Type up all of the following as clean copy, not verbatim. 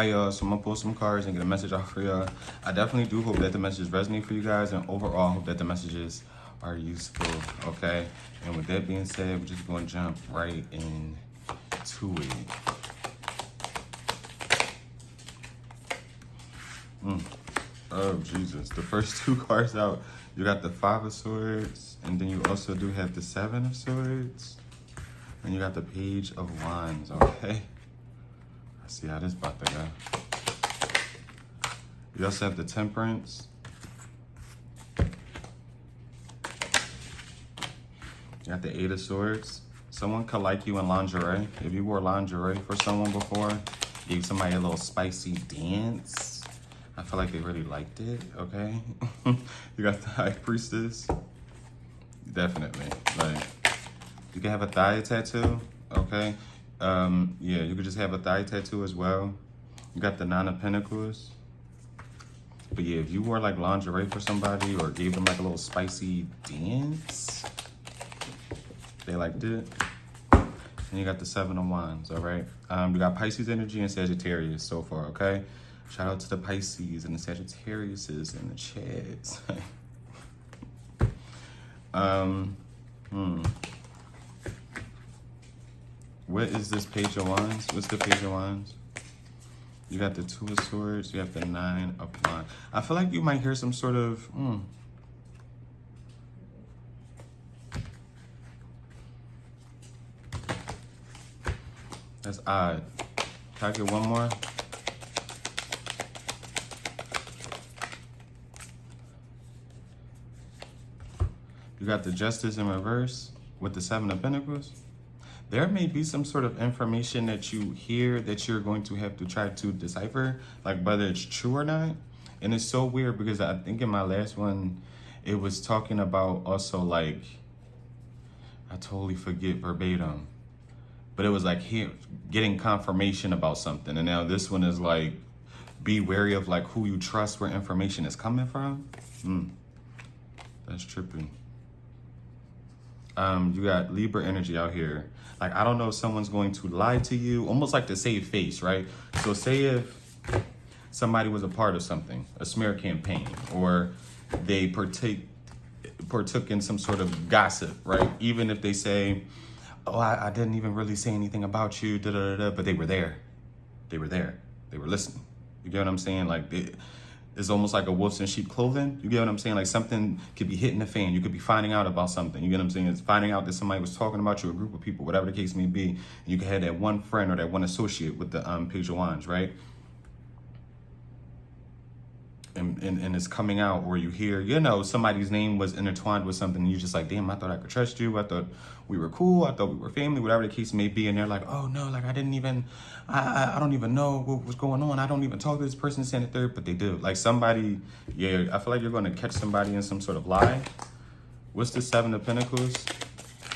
Hi y'all, so I'm gonna pull some cards and get a message out for y'all. I definitely do hope that the messages resonate for you guys, and overall hope that the messages are useful, okay? And with that being said, we're just gonna jump right into it. Oh Jesus, the first two cards out, you got the Five of Swords, and then you also do have the Seven of Swords, and you got the Page of Wands, okay? Let's see how this about to go. You also have the Temperance. You got the Eight of Swords. Someone could like you in lingerie. If you wore lingerie for someone before, gave somebody a little spicy dance, I feel like they really liked it, okay? You got the High Priestess. Definitely. Like, you can have a thigh tattoo, okay? Yeah, you could just have a thigh tattoo as well. You got the Nine of Pentacles. But yeah, if you wore like lingerie for somebody or gave them like a little spicy dance, they liked it. And you got the Seven of Wands, all right? You got Pisces energy and Sagittarius so far, okay? Shout out to the Pisces and the Sagittariuses in the chats. What is this Page of Wands? What's the Page of Wands? You got the Two of Swords. You have the Nine of Wands. I feel like you might hear some sort of... That's odd. Can I get one more? You got the Justice in reverse with the Seven of Pentacles. There may be some sort of information that you hear that you're going to have to try to decipher, like whether it's true or not. And it's so weird because I think in my last one, it was talking about also like, I totally forget verbatim, but it was like here getting confirmation about something. And now this one is like, be wary of like who you trust, where information is coming from. That's trippy. You got Libra energy out here. Like, I don't know if someone's going to lie to you, almost like to save face, right? So say if somebody was a part of something, a smear campaign, or they partook in some sort of gossip, right? Even if they say, oh, I didn't even really say anything about you, but they were there. They were there. They were listening. You get what I'm saying? Like, it's almost like a wolf's in sheep clothing. You get what I'm saying? Like something could be hitting the fan. You could be finding out about something. You get what I'm saying? It's finding out that somebody was talking about you, a group of people, whatever the case may be. And you could have that one friend or that one associate with the Page of Wands, right? And it's coming out where you hear, you know, somebody's name was intertwined with something. And you're just like, damn, I thought I could trust you. I thought we were cool. I thought we were family, whatever the case may be. And they're like, oh no, like I don't even know what was going on. I don't even talk to this person, saying the third, but they do. Like somebody, yeah, I feel like you're going to catch somebody in some sort of lie. What's the Seven of Pentacles?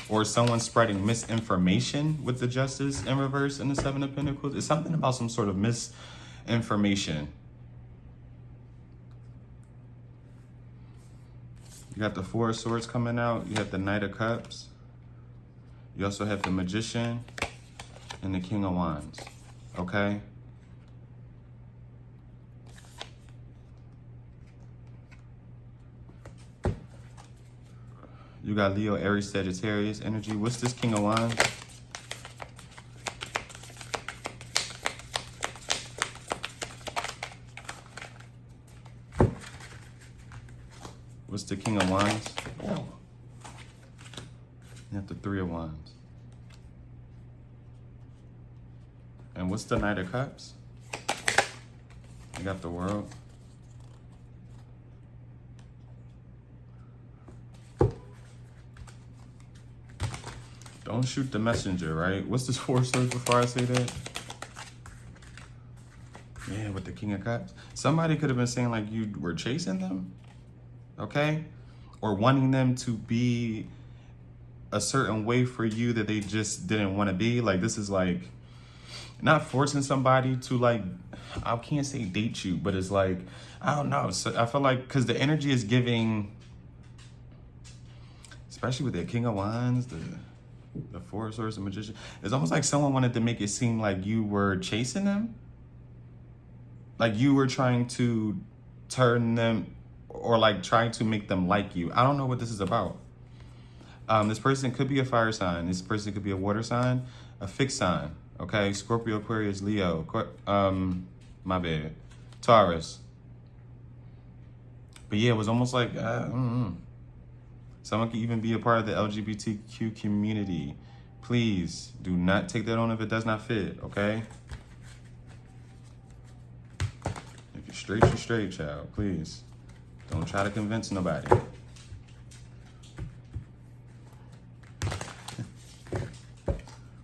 Or someone spreading misinformation with the Justice in reverse and the Seven of Pentacles. It's something about some sort of misinformation. You got the Four of Swords coming out. You have the Knight of Cups. You also have the Magician and the King of Wands, okay? You got Leo, Aries, Sagittarius energy. What's this King of Wands? What's the King of Wands? Oh. You have the Three of Wands. And what's the Knight of Cups? You got the World. Don't shoot the messenger, right? What's this Four of Swords before I say that? Yeah, with the King of Cups. Somebody could have been saying like you were chasing them, okay? Or wanting them to be a certain way for you that they just didn't want to be. Like this is like not forcing somebody to like, I can't say date you, but it's like, I don't know. So I feel like, because the energy is giving, especially with the King of Wands, the Four of Swords, the Magician, it's almost like someone wanted to make it seem like you were chasing them. like you were trying to turn them or like trying to make them like you. I don't know what this is about. This person could be a fire sign. This person could be a water sign, a fixed sign. Okay, Scorpio, Aquarius, Leo. My bad, Taurus. But yeah, it was almost like someone could even be a part of the LGBTQ community. Please do not take that on if it does not fit. Okay. If you're straight, child. Please don't try to convince nobody.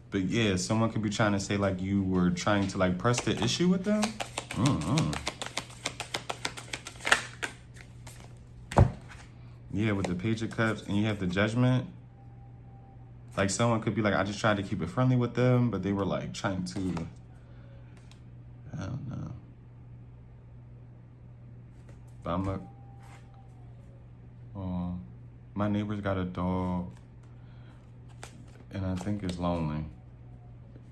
But yeah, someone could be trying to say like you were trying to like press the issue with them. Yeah, with the Page of Cups and you have the Judgment. Like someone could be like, I just tried to keep it friendly with them, but they were like trying to, I don't know. But my neighbor's got a dog and I think it's lonely.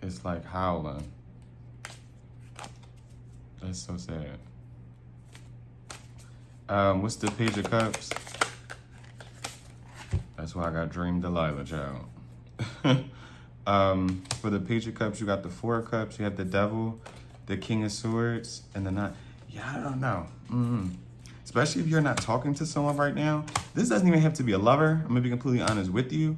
It's like howling. That's so sad. What's the Page of Cups? That's why I got Dream Delilah, child. For the Page of Cups, you got the Four of Cups, you have the Devil, the King of Swords, and the Nine. Yeah, I don't know. Especially if you're not talking to someone right now. This doesn't even have to be a lover. I'm gonna be completely honest with you.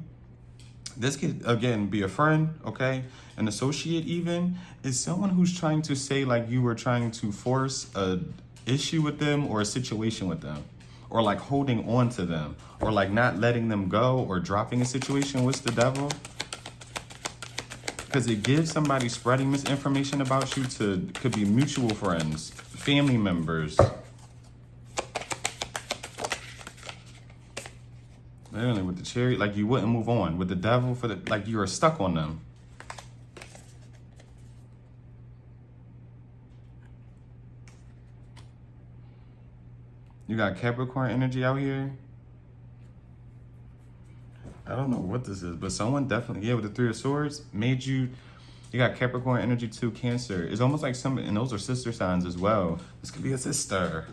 This could, again, be a friend, okay? An associate even. Is someone who's trying to say like you were trying to force a issue with them or a situation with them. Or like holding on to them. Or like not letting them go or dropping a situation. What's the Devil? Because it gives somebody spreading misinformation about you to, could be mutual friends, family members. Literally with the Chariot, like you wouldn't move on. With the Devil, for the like you were stuck on them. You got Capricorn energy out here. I don't know what this is, but someone definitely, yeah, with the Three of Swords, made you, you got Capricorn energy too, Cancer. It's almost like some, and those are sister signs as well. This could be a sister.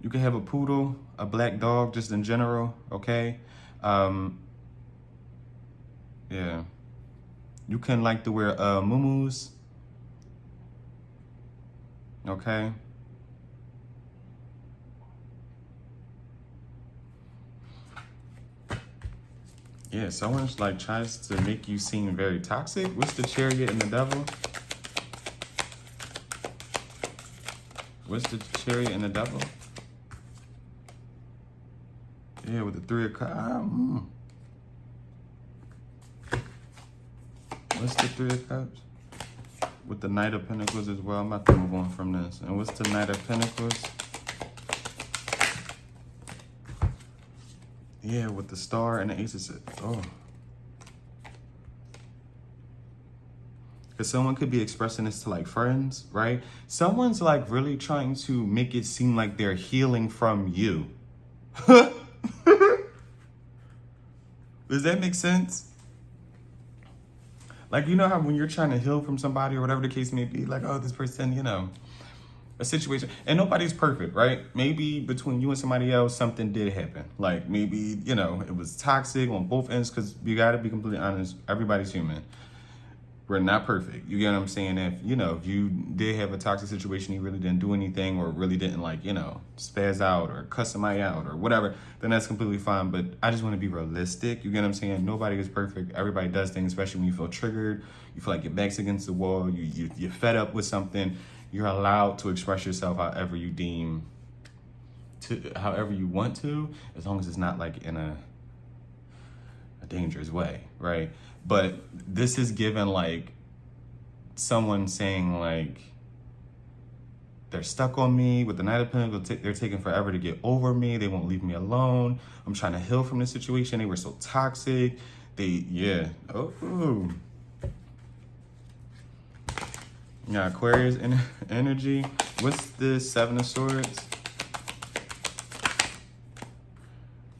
You could have a poodle, a black dog, just in general, okay? Yeah. You can like to wear muumuus, okay? Yeah, someone's like tries to make you seem very toxic. What's the Chariot and the Devil? What's the Chariot and the Devil? Yeah, with the Three of Cups. What's the Three of Cups? With the Knight of Pentacles as well. I'm about to move on from this. And what's the Knight of Pentacles? Yeah, with the Star and the Ace of Swords. Oh. Because someone could be expressing this to like friends, right? Someone's like really trying to make it seem like they're healing from you. Does that make sense? Like, you know how when you're trying to heal from somebody or whatever the case may be, like, oh, this person, you know, a situation, and nobody's perfect, right? Maybe between you and somebody else, something did happen. Like maybe, you know, it was toxic on both ends, because you got to be completely honest, everybody's human. We're not perfect. You get what I'm saying? If, you know, if you did have a toxic situation, you really didn't do anything or really didn't like, you know, spaz out or cuss somebody out or whatever, then that's completely fine. But I just want to be realistic. You get what I'm saying? Nobody is perfect. Everybody does things, especially when you feel triggered. You feel like your back's against the wall. You're fed up with something. You're allowed to express yourself however you deem to, however you want to, as long as it's not like in a dangerous way, right? But this is given like someone saying like they're stuck on me with the Knight of Pentacles. They're taking forever to get over me. They won't leave me alone. I'm trying to heal from this situation. They were so toxic. Yeah. Oh. Yeah, Aquarius energy. What's the Seven of Swords?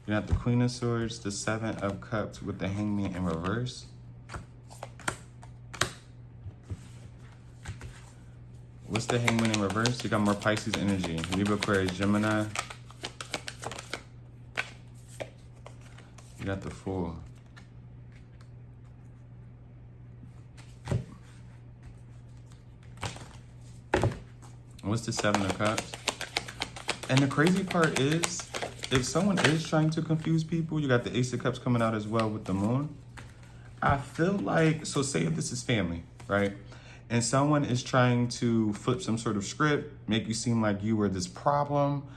You got the Queen of Swords, the Seven of Cups with the Hangman in reverse. What's the Hangman in reverse? You got more Pisces energy. Libra, Aquarius, Gemini. You got the Fool. What's the Seven of Cups? And the crazy part is, if someone is trying to confuse people, you got the Ace of Cups coming out as well with the Moon. I feel like, so say if this is family, right? And someone is trying to flip some sort of script, make you seem like you were this problem,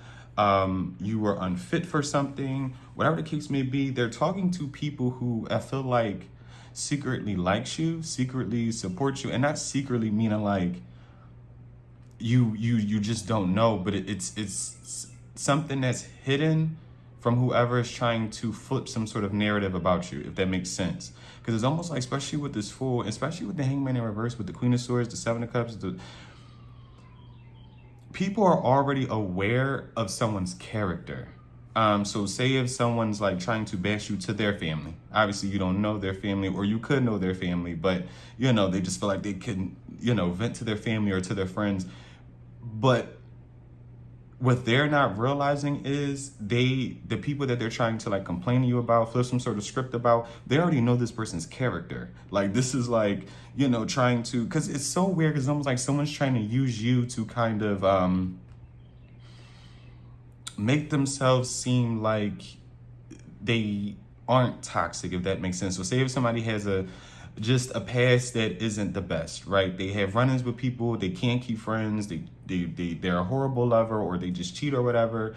you were unfit for something, whatever the case may be. They're talking to people who I feel like secretly likes you, secretly supports you, and not secretly meaning like you just don't know, but it's something that's hidden from whoever is trying to flip some sort of narrative about you, if that makes sense. Because it's almost like, especially with this Fool, especially with the Hangman in reverse, with the Queen of Swords, the Seven of Cups, people are already aware of someone's character. So say if someone's like trying to bash you to their family, obviously you don't know their family, or you could know their family, but you know, they just feel like they can, you know, vent to their family or to their friends. But what they're not realizing is the people that they're trying to like complain to you about, flip some sort of script about, they already know this person's character. Like this is like, you know, trying to, because it's so weird, because it's almost like someone's trying to use you to kind of make themselves seem like they aren't toxic, if that makes sense. So say if somebody has just a past that isn't the best, right? They have run-ins with people, they can't keep friends, they're a horrible lover, or they just cheat or whatever.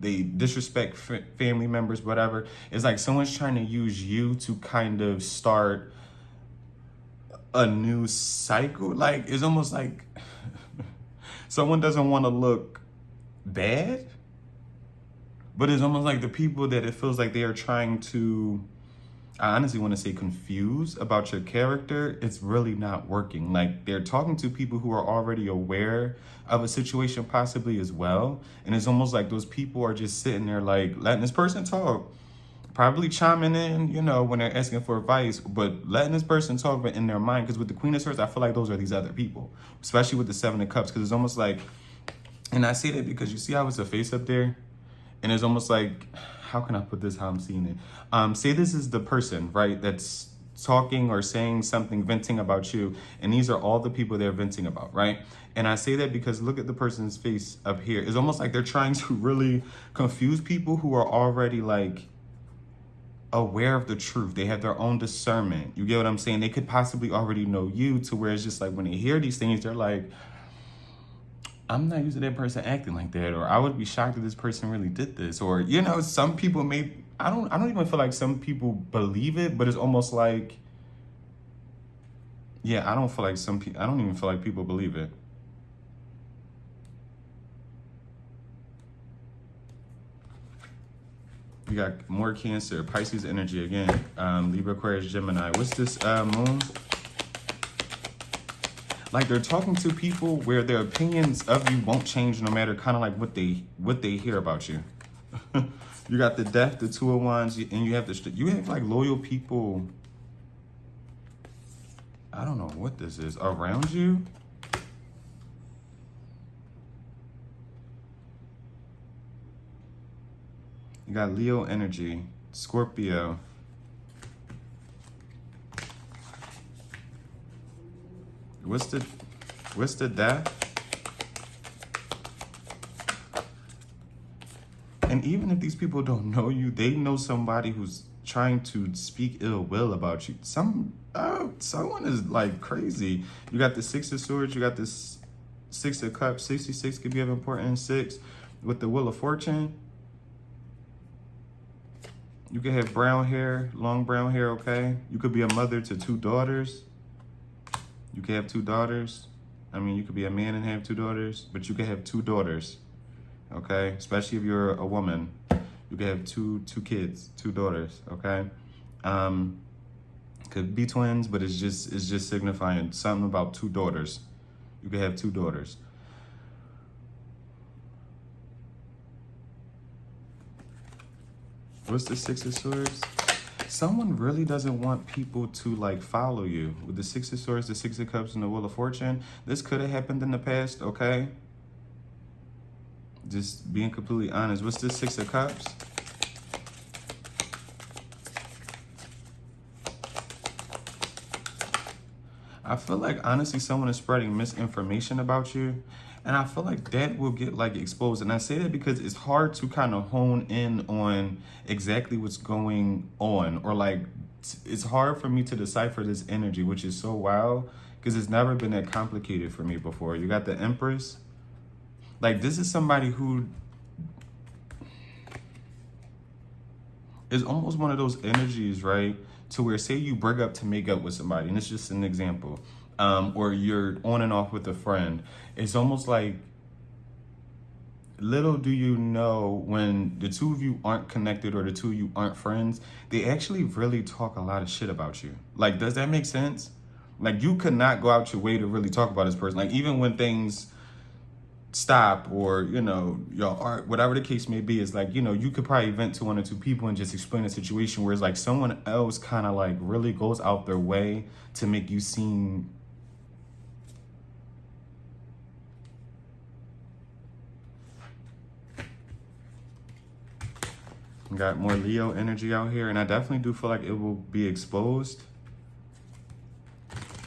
They disrespect family members, whatever. It's like someone's trying to use you to kind of start a new cycle. Like it's almost like someone doesn't want to look bad, but it's almost like the people that it feels like they are trying to, I honestly want to say, confused about your character, it's really not working. Like they're talking to people who are already aware of a situation possibly as well. And it's almost like those people are just sitting there like letting this person talk, probably chiming in, you know, when they're asking for advice, but letting this person talk, but in their mind. Because with the Queen of Swords, I feel like those are these other people, especially with the Seven of Cups, because it's almost like, and I say that because you see how it's a face up there? And it's almost like, how can I put this how I'm seeing it? Say this is the person, right, that's talking or saying something, venting about you, and these are all the people they're venting about, right? And I say that because look at the person's face up here. It's almost like they're trying to really confuse people who are already like aware of the truth. They have their own discernment. You get what I'm saying? They could possibly already know you, to where it's just like when they hear these things, they're like, I'm not used to that person acting like that, or I would be shocked if this person really did this, or, you know, some people may, I don't even feel like some people believe it, but it's almost like, yeah, I don't even feel like people believe it. You got more Cancer, Pisces energy again, Libra, Aquarius, Gemini. What's this Moon? Like they're talking to people where their opinions of you won't change no matter kind of like what they hear about you. You got the Death, the Two of Wands, and you have like loyal people. I don't know what this is around you. You got Leo energy, Scorpio. What's the Death? And even if these people don't know you, they know somebody who's trying to speak ill will about you. Someone is like crazy. You got the Six of Swords, you got this Six of Cups. 66 could be of important. 6 with the Wheel of Fortune. You could have brown hair, long brown hair, okay? You could be a mother to 2 daughters. You could have 2 daughters. I mean, you could be a man and have 2 daughters, but you could have 2 daughters, okay? Especially if you're a woman. You could have two kids, 2 daughters, okay? Could be twins, but it's just signifying something about 2 daughters. You could have 2 daughters. What's the Six of Swords? Someone really doesn't want people to like follow you. With the Six of Swords, the Six of Cups, and the Wheel of Fortune, this could have happened in the past, okay? Just being completely honest. What's this Six of Cups? I feel like honestly someone is spreading misinformation about you. And I feel like that will get like exposed. And I say that because it's hard to kind of hone in on exactly what's going on. Or like, it's hard for me to decipher this energy, which is so wild. Because it's never been that complicated for me before. You got the Empress. Like, this is somebody who is almost one of those energies, right? To where, say you break up to make up with somebody, and it's just an example, or you're on and off with a friend. It's almost like, little do you know, when the two of you aren't connected or the two of you aren't friends, they actually really talk a lot of shit about you. Like, does that make sense? Like, you could not go out your way to really talk about this person. Like, even when things stop, or y'all art, whatever the case may be, is like, you could probably vent to one or two people and just explain the situation, whereas like someone else kind of like really goes out their way to make you seem got more Leo energy out here. And I definitely do feel like it will be exposed.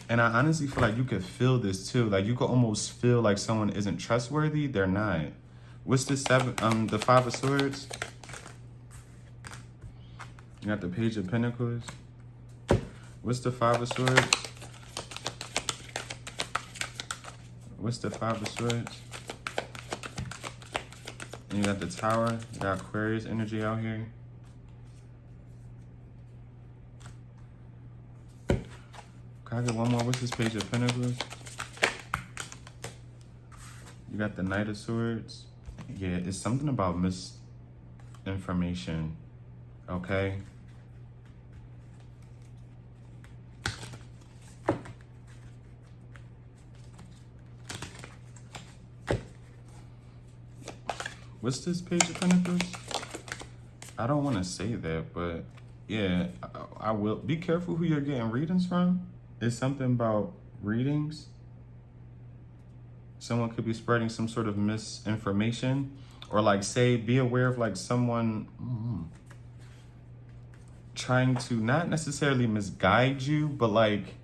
And I honestly feel like you could feel this too. Like, you could almost feel like someone isn't trustworthy. They're not. What's the the Five of Swords? You got the Page of Pentacles. What's the Five of Swords? What's the Five of Swords? And you got the Tower. You got Aquarius energy out here. Can I get one more? What's this Page of Pentacles? You got the Knight of Swords. Yeah, it's something about misinformation, okay? What's this Page of Pentacles? I don't want to say that, but yeah, I will. Be careful who you're getting readings from. It's something about readings. Someone could be spreading some sort of misinformation, or like, say, be aware of like someone trying to not necessarily misguide you, but like,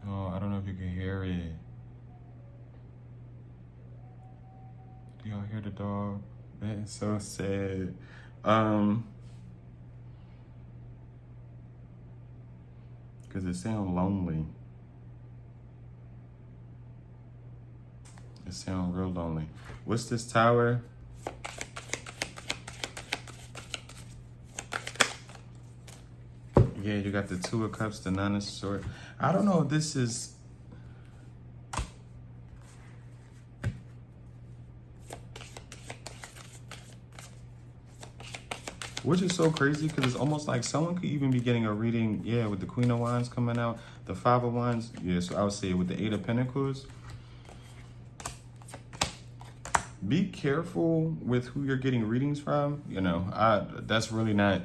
oh, I don't know if you can hear it. Do y'all hear the dog? That is so sad. Because it sounds lonely. It sounds real lonely. What's this Tower? Yeah, you got the Two of Cups, the Nine of Swords. I don't know if this is... Which is so crazy, because it's almost like someone could even be getting a reading, yeah, with the Queen of Wands coming out, the Five of Wands. Yeah, so I would say with the Eight of Pentacles. Be careful with who you're getting readings from. That's really not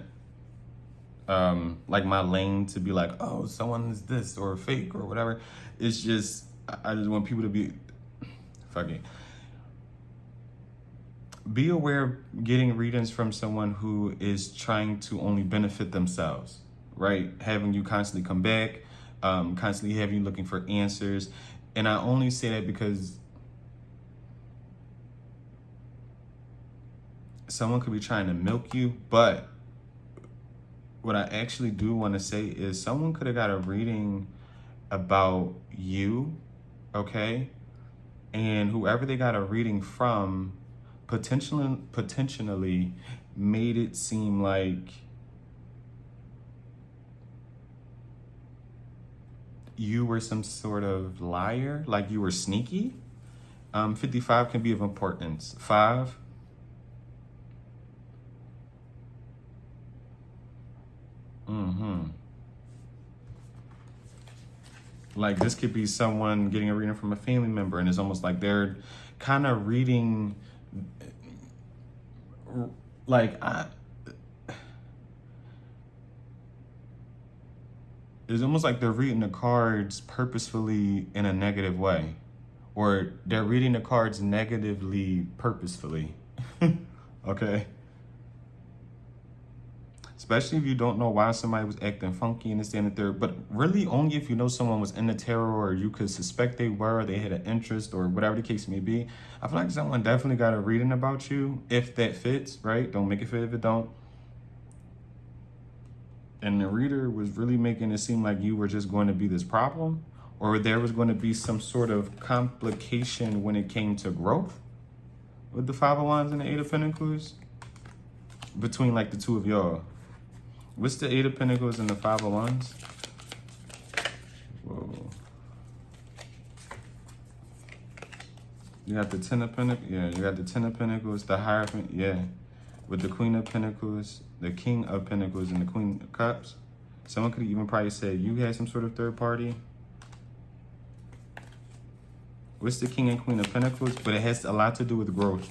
like my lane to be like, oh, someone is this or fake or whatever. It's just, I just want people to be fucking... Be aware of getting readings from someone who is trying to only benefit themselves, right? Having you constantly come back, constantly having you looking for answers. And I only say that because someone could be trying to milk you, but what I actually do want to say is someone could have got a reading about you, okay? And whoever they got a reading from potentially made it seem like you were some sort of liar, like you were sneaky. 55 can be of importance. 5. Like this could be someone getting a reading from a family member, and it's almost like they're kind of reading, like it's almost like they're reading the cards purposefully in a negative way, or they're reading the cards negatively purposefully. Okay. Especially if you don't know why somebody was acting funky and this and the third, but really only if you know someone was in the tarot, or you could suspect they were, or they had an interest, or whatever the case may be. I feel like someone definitely got a reading about you, if that fits, right? Don't make it fit if it don't. And the reader was really making it seem like you were just going to be this problem, or there was going to be some sort of complication when it came to growth with the Five of Wands and the Eight of Pentacles between like the two of y'all. What's the Eight of Pentacles and the Five of Wands? Whoa. You got the Ten of Pentacles. Yeah, you got the Ten of Pentacles, the Hierophant. Yeah. With the Queen of Pentacles, the King of Pentacles, and the Queen of Cups. Someone could even probably say you had some sort of third party. What's the King and Queen of Pentacles? But it has a lot to do with growth.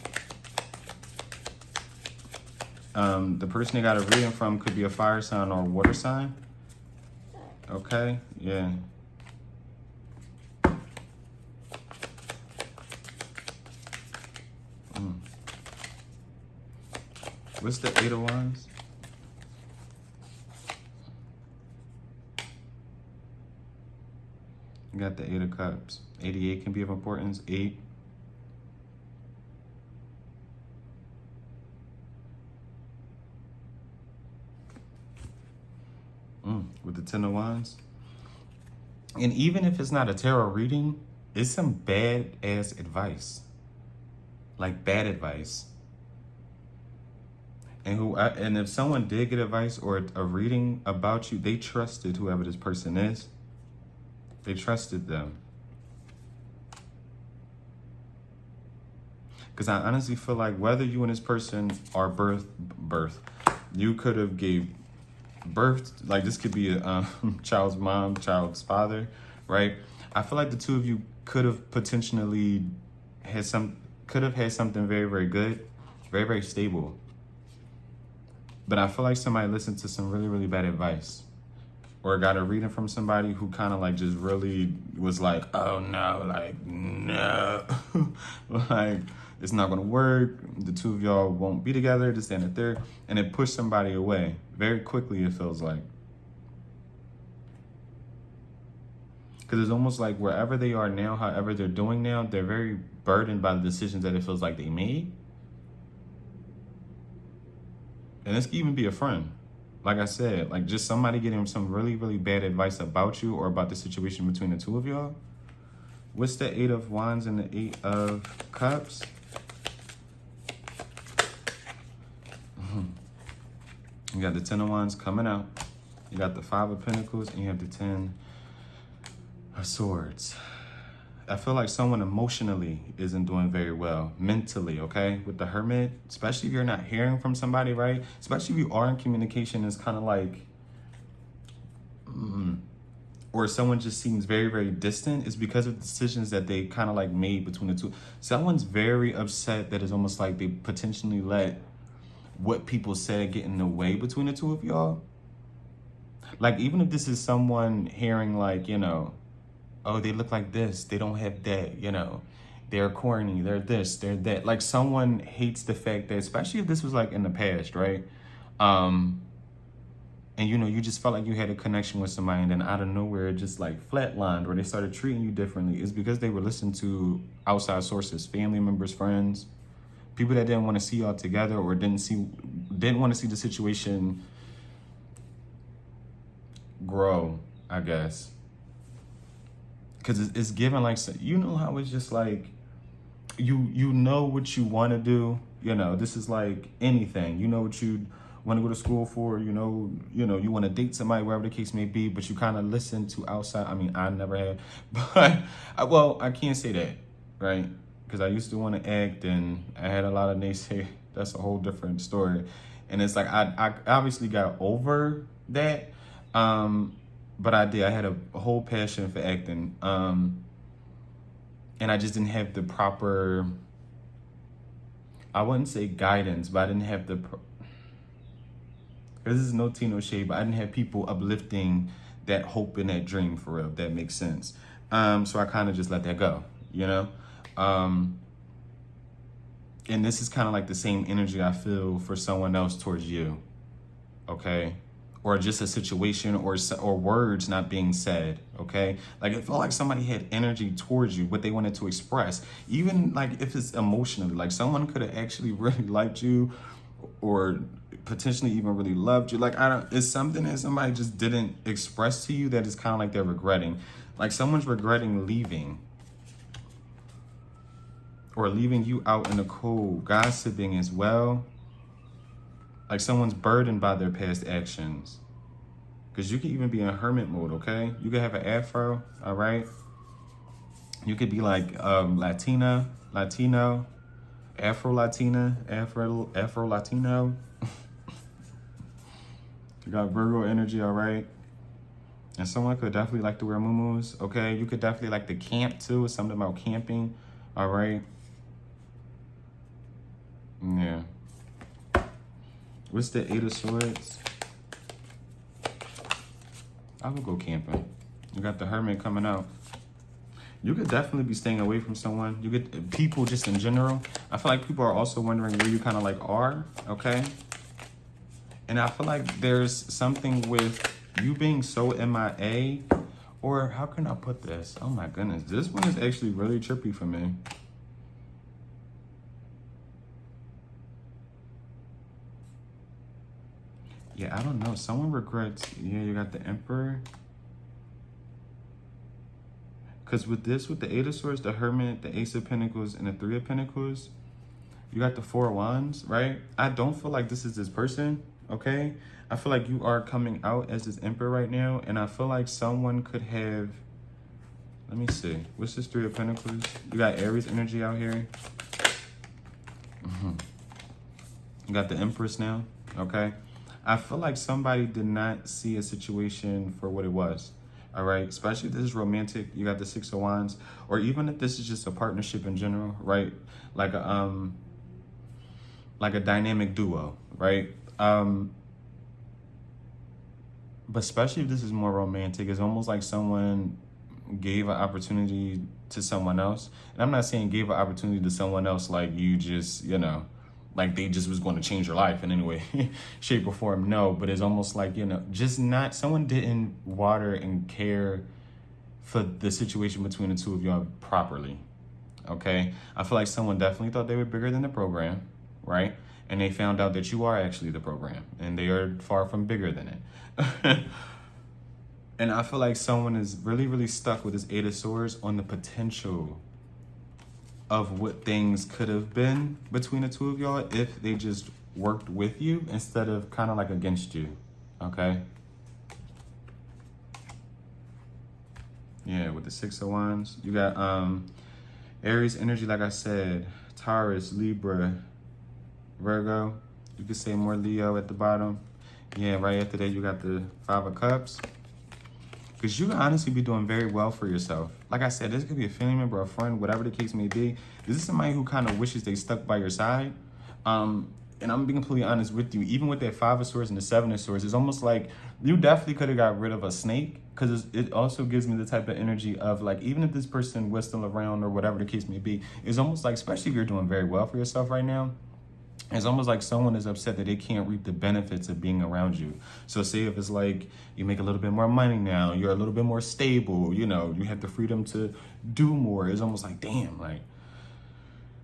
The person they got a reading from could be a fire sign or a water sign. Okay, yeah. What's the Eight of Wands? You got the Eight of Cups. 88 can be of importance. 8. With the Ten of Wands. And even if it's not a tarot reading, it's some bad ass advice. Like bad advice. And if someone did get advice or a reading about you, they trusted whoever this person is. They trusted them. Because I honestly feel like whether you and this person are birth, you could have gave birth, like this could be a child's mom, child's father, right? I feel like the two of you could have potentially had something very, very good, very, very stable. But I feel like somebody listened to some really, really bad advice, or got a reading from somebody who kind of like just really was like, oh no, like, no, like, it's not gonna work. The two of y'all won't be together, this and the third. And it pushed somebody away very quickly, it feels like. Because it's almost like wherever they are now, however they're doing now, they're very burdened by the decisions that it feels like they made. And this could even be a friend. Like I said, like just somebody getting some really, really bad advice about you or about the situation between the two of y'all. What's the Eight of Wands and the Eight of Cups? You got the Ten of Wands coming out. You got the Five of Pentacles, and you have the Ten of Swords. I feel like someone emotionally isn't doing very well, mentally, okay? With the Hermit, especially if you're not hearing from somebody, right? Especially if you are in communication, it's kind of like, or someone just seems very, very distant. It's because of decisions that they kind of like made between the two. Someone's very upset that it's almost like they potentially let what people said get in the way between the two of y'all. Like, even if this is someone hearing like, you know, oh, they look like this, they don't have that, you know, they're corny, they're this, they're that. Like, someone hates the fact that, especially if this was like in the past, right? And you know, you just felt like you had a connection with somebody, and then out of nowhere it just like flatlined, or they started treating you differently. It's because they were listening to outside sources, family members, friends, people that didn't want to see y'all together, or didn't want to see the situation grow, I guess. Because it's given like, you know how it's just like, you know what you want to do. You know, this is like anything. You know what you want to go to school for. You know, you want to date somebody, wherever the case may be. But you kind of listen to outside. I mean, I never had, but I can't say that, right? Because I used to want to act, and I had a lot of naysayers. That's a whole different story. And it's like I obviously got over that. but I did. I had a whole passion for acting. And I just didn't have the proper, I wouldn't say guidance, but I didn't have the, this is no tea, no shade, but I didn't have people uplifting that hope and that dream for real, if that makes sense. So I kind of just let that go, you know? And this is kind of like the same energy I feel for someone else towards you, okay? Or just a situation or words not being said, okay? Like it felt like somebody had energy towards you, what they wanted to express. Even like if it's emotionally, like someone could have actually really liked you or potentially even really loved you. Like it's something that somebody just didn't express to you that is kind of like they're regretting. Like someone's regretting leaving. Or leaving you out in the cold, gossiping as well. Like someone's burdened by their past actions. Because you could even be in hermit mode, okay? You could have an afro, all right? You could be like Latino, Afro-Latina, Afro-Latino. You got Virgo energy, all right? And someone could definitely like to wear muumuus, okay? You could definitely like to camp too. It's something about camping, all right? Yeah. What's the 8 of Swords? I would go camping. You got the Hermit coming out. You could definitely be staying away from someone. You get people just in general. I feel like people are also wondering where you kind of like are, okay? And I feel like there's something with you being so MIA, or how can I put this? Oh my goodness, this one is actually really trippy for me. Yeah, I don't know. Someone regrets. Yeah, you got the Emperor. Because with this, with the 8 of Swords, the Hermit, the Ace of Pentacles, and the 3 of Pentacles, you got the 4 of Wands, right? I don't feel like this is this person, okay? I feel like you are coming out as this Emperor right now, and I feel like someone could have, let me see. What's this 3 of Pentacles? You got Aries energy out here. You got the Empress now, okay? I feel like somebody did not see a situation for what it was, all right? Especially if this is romantic, you got the 6 of Wands, or even if this is just a partnership in general, right? Like a dynamic duo, right? But especially if this is more romantic, it's almost like someone gave an opportunity to someone else. And I'm not saying gave an opportunity to someone else like you just, you know, like they just was going to change your life in any way, shape or form. No, but it's almost like, you know, just not, someone didn't water and care for the situation between the two of y'all properly, okay? I feel like someone definitely thought they were bigger than the program, right? And they found out that you are actually the program and they are far from bigger than it. And I feel like someone is really, really stuck with this 8 of Swords on the potential of what things could have been between the two of y'all if they just worked with you instead of kind of like against you, okay? Yeah, with the 6 of Wands, you got Aries energy, like I said, Taurus, Libra, Virgo. You could say more Leo at the bottom. Yeah, right after that, you got the 5 of Cups. Because you can honestly be doing very well for yourself. Like I said, this could be a family member, a friend, whatever the case may be. This is somebody who kind of wishes they stuck by your side. And I'm being completely honest with you. Even with that 5 of Swords and the 7 of Swords, it's almost like you definitely could have got rid of a snake. Because it also gives me the type of energy of like, even if this person was still around or whatever the case may be, it's almost like, especially if you're doing very well for yourself right now, it's almost like someone is upset that they can't reap the benefits of being around you. So say if it's like you make a little bit more money now, you're a little bit more stable, you know, you have the freedom to do more. It's almost like, damn, like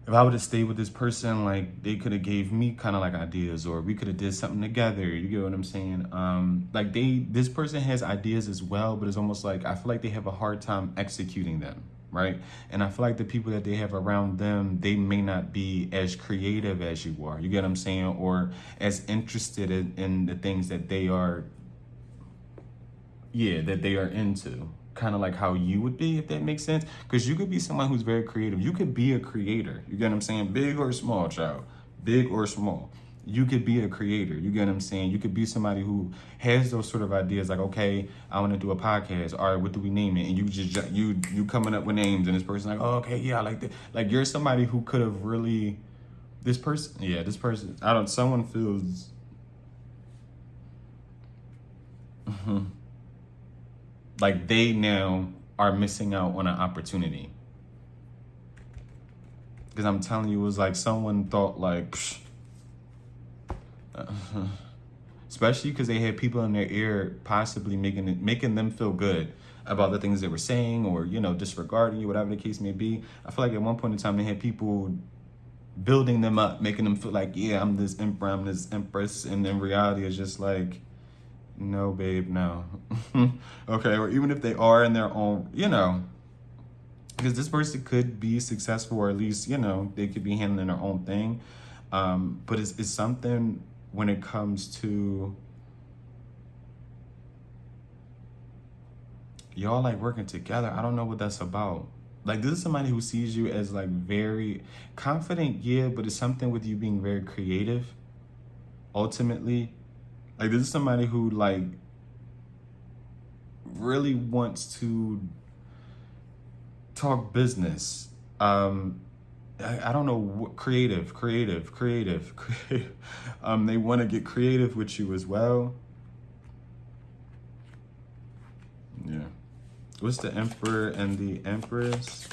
if I would have stayed with this person, like they could have gave me kind of like ideas or we could have did something together. You get what I'm saying? Like this person has ideas as well, but it's almost like I feel like they have a hard time executing them. Right? And I feel like the people that they have around them, they may not be as creative as you are. You get what I'm saying? Or as interested in the things that they are, that they are into. Kind of like how you would be, if that makes sense. Because you could be someone who's very creative. You could be a creator. You get what I'm saying? Big or small, child. Big or small. you could be a creator. You get what I'm saying? You could be somebody who has those sort of ideas, like, okay, I want to do a podcast. All right, what do we name it? And you just you coming up with names, and this person like, oh, okay, yeah, I like that. Like, you're somebody who could have really, this person, someone feels like they now are missing out on an opportunity. Because I'm telling you, it was like someone thought like, especially because they had people in their ear possibly making them feel good about the things they were saying, or, you know, disregarding you, whatever the case may be. I feel like at one point in time they had people building them up, making them feel like, yeah, I'm this emperor, I'm this empress, and in reality it's just like, no, babe, no. Okay, or even if they are in their own, you know, because this person could be successful, or at least, you know, they could be handling their own thing. But it's something when it comes to y'all like working together. I don't know what that's about. Like, this is somebody who sees you as like very confident, yeah, but it's something with you being very creative, ultimately. Like, this is somebody who like really wants to talk business. I don't know what creative. They want to get creative with you as well. Yeah. What's the Emperor and the Empress?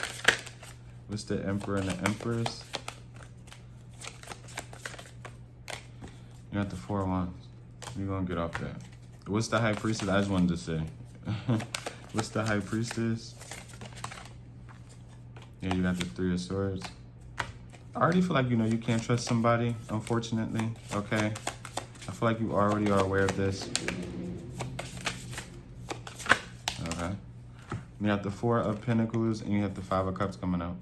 What's the Emperor and the Empress? You got the 4 of Wands. You're gonna get off that. What's the High Priestess? I just wanted to say. What's the High Priestess? Yeah, you got the 3 of Swords. I already feel like, you know, you can't trust somebody, unfortunately, okay? I feel like you already are aware of this. Okay. You have the 4 of Pentacles, and you have the 5 of Cups coming out.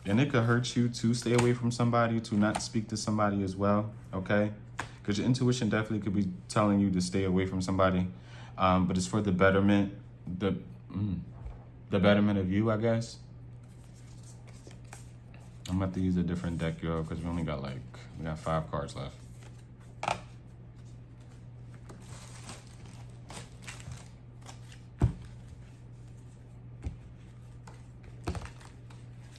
And it could hurt you to stay away from somebody, to not speak to somebody as well, okay? Because your intuition definitely could be telling you to stay away from somebody. But it's for the betterment, the betterment of you, I guess. I'm about to use a different deck, yo, because we got 5 cards left.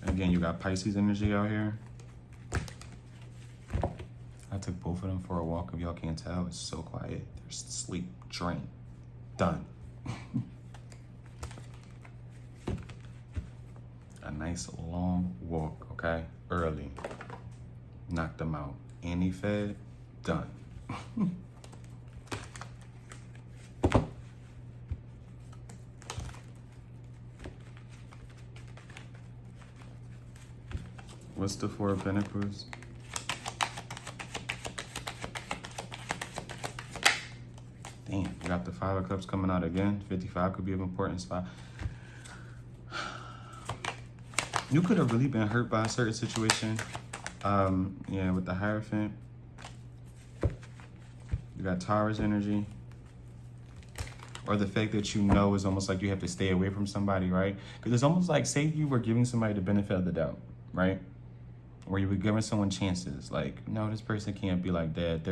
Again, you got Pisces energy out here. I took both of them for a walk. If y'all can't tell, it's so quiet. There's sleep, drain, done. A nice long walk, okay? Early. Knocked them out. Annie fed, done. What's the 4 of Pentacles? Damn, you got the 5 of Cups coming out again. 55 could be of importance. 5. You could have really been hurt by a certain situation. Yeah, with the Hierophant. You got Taurus energy. Or the fact that you know is almost like you have to stay away from somebody, right? Because it's almost like, say you were giving somebody the benefit of the doubt, right? Or you were giving someone chances. Like, no, this person can't be like that.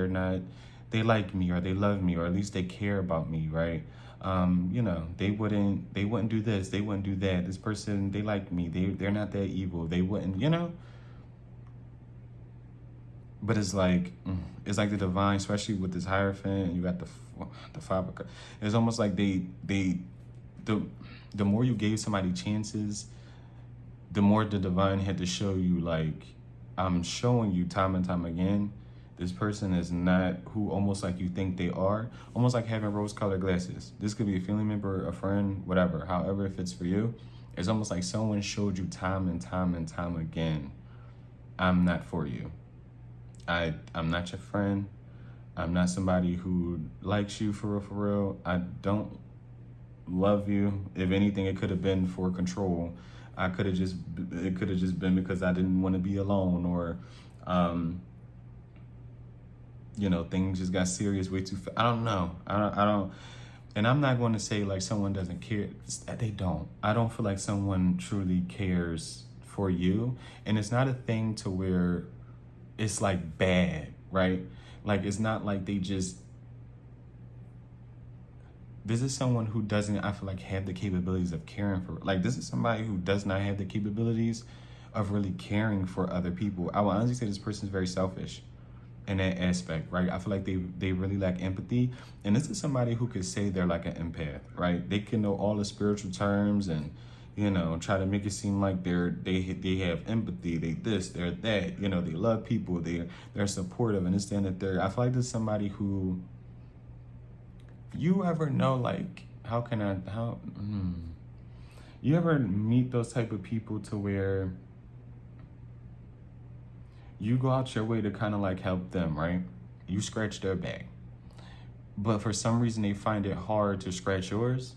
They like me, or they love me, or at least they care about me, right? You know, they wouldn't do this, they wouldn't do that. This person, they like me. They're not that evil. They wouldn't, you know? But it's like the divine, especially with this Hierophant, and you got the 5 of Cups. It's almost like the more you gave somebody chances, the more the divine had to show you, like, I'm showing you time and time again, this person is not who almost like you think they are. Almost like having rose-colored glasses. This could be a family member, a friend, whatever. However it fits for you. It's almost like someone showed you time and time and time again, I'm not for you. I'm not your friend. I'm not somebody who likes you for real. I don't love you. If anything, it could have been for control. It could have just been because I didn't want to be alone, or you know, things just got serious way too fast. I don't know. I don't, and I'm not going to say like someone doesn't care. They don't. I don't feel like someone truly cares for you. And it's not a thing to where it's like bad, right? Like, it's not like they just, this is someone who doesn't, I feel like, have the capabilities of caring for, like, this is somebody who does not have the capabilities of really caring for other people. I will honestly say this person is very selfish in that aspect, right? I feel like they really lack empathy. And this is somebody who could say they're like an empath, right? They can know all the spiritual terms and, you know, try to make it seem like they have empathy, they this, they're that, you know, they love people, they're supportive, and this, that, and the third. I feel like this is somebody who, you ever know, like, you ever meet those type of people to where you go out your way to kind of like help them, right? You scratch their back, but for some reason they find it hard to scratch yours.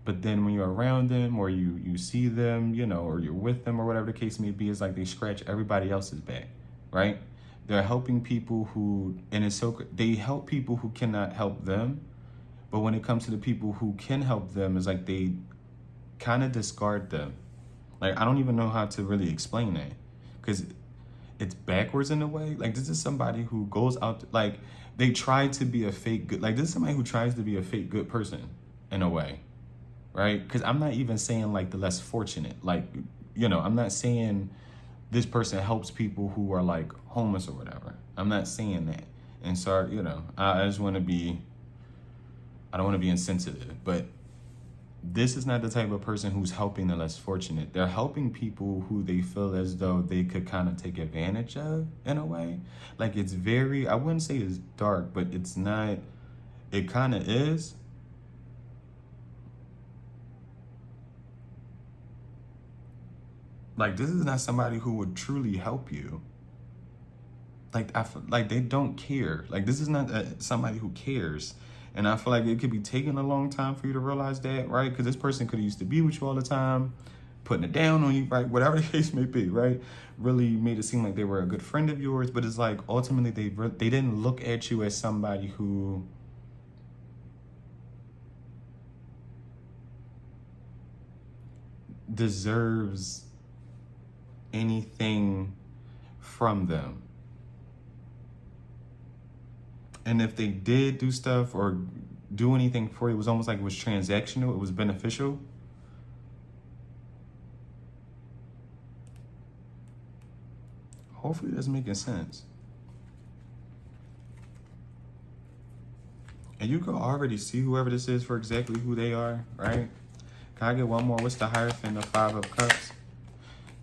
But then when you're around them, or you see them, you know, or you're with them, or whatever the case may be, it's like they scratch everybody else's back, right? They're helping people who, and it's so, they help people who cannot help them. But when it comes to the people who can help them, it's like they kind of discard them. Like, I don't even know how to really explain that, because it's backwards in a way. Like, this is somebody who goes out, like, they try to be a fake good, like, this is somebody who tries to be a fake good person in a way. Right? Because I'm not even saying like the less fortunate. Like, you know, I'm not saying this person helps people who are like homeless or whatever. I'm not saying that. And so, you know, I just want to be, I don't want to be insensitive, but this is not the type of person who's helping the less fortunate. They're helping people who they feel as though they could kind of take advantage of in a way. Like, it's very, I wouldn't say it's dark, but it's not, it kind of is. Like, this is not somebody who would truly help you. Like, I feel like they don't care. Like, this is not somebody who cares. And I feel like it could be taking a long time for you to realize that, right? Because this person could have used to be with you all the time, putting it down on you, right? Whatever the case may be, right? Really made it seem like they were a good friend of yours. But it's like, ultimately, they didn't look at you as somebody who deserves anything from them. And if they did do stuff or do anything for you, it was almost like it was transactional, it was beneficial. Hopefully that's making sense. And you can already see whoever this is for exactly who they are, right? Can I get one more? What's the Hierophant, the Five of Cups?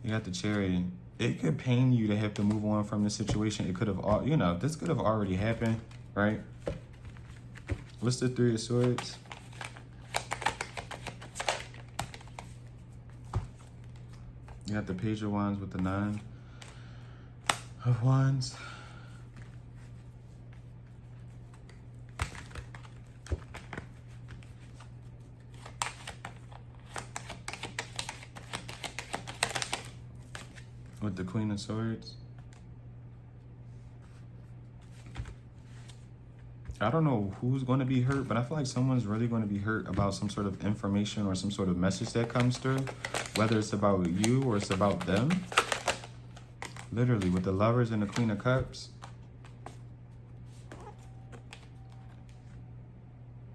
You got the Chariot. It could pain you to have to move on from this situation. It could have, you know, this could have already happened, right? What's the Three of Swords? You got the Page of Wands with the Nine of Wands. With the Queen of Swords. I don't know who's going to be hurt, but I feel like someone's really going to be hurt about some sort of information or some sort of message that comes through, whether it's about you or it's about them. Literally, with the Lovers and the Queen of Cups.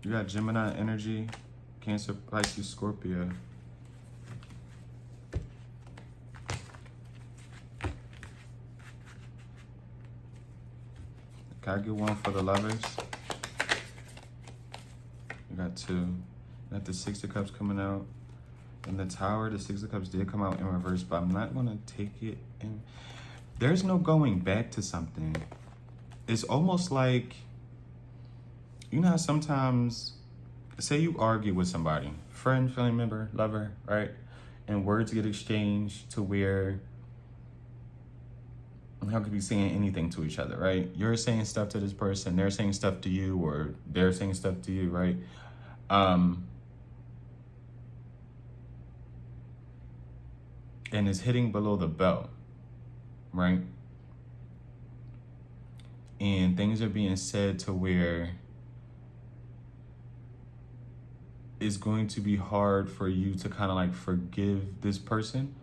You got Gemini energy, Cancer, Pisces, Scorpio. Can I get one for the Lovers? You got two. You got the Six of Cups coming out. And the Tower, the Six of Cups did come out in reverse, but I'm not going to take it in. There's no going back to something. It's almost like, you know how sometimes, say you argue with somebody, friend, family member, lover, right? And words get exchanged to where, how could we be saying anything to each other, right? You're saying stuff to this person, they're saying stuff to you, or they're saying stuff to you, right? And it's hitting below the belt, right? And things are being said to where it's going to be hard for you to kind of like forgive this person,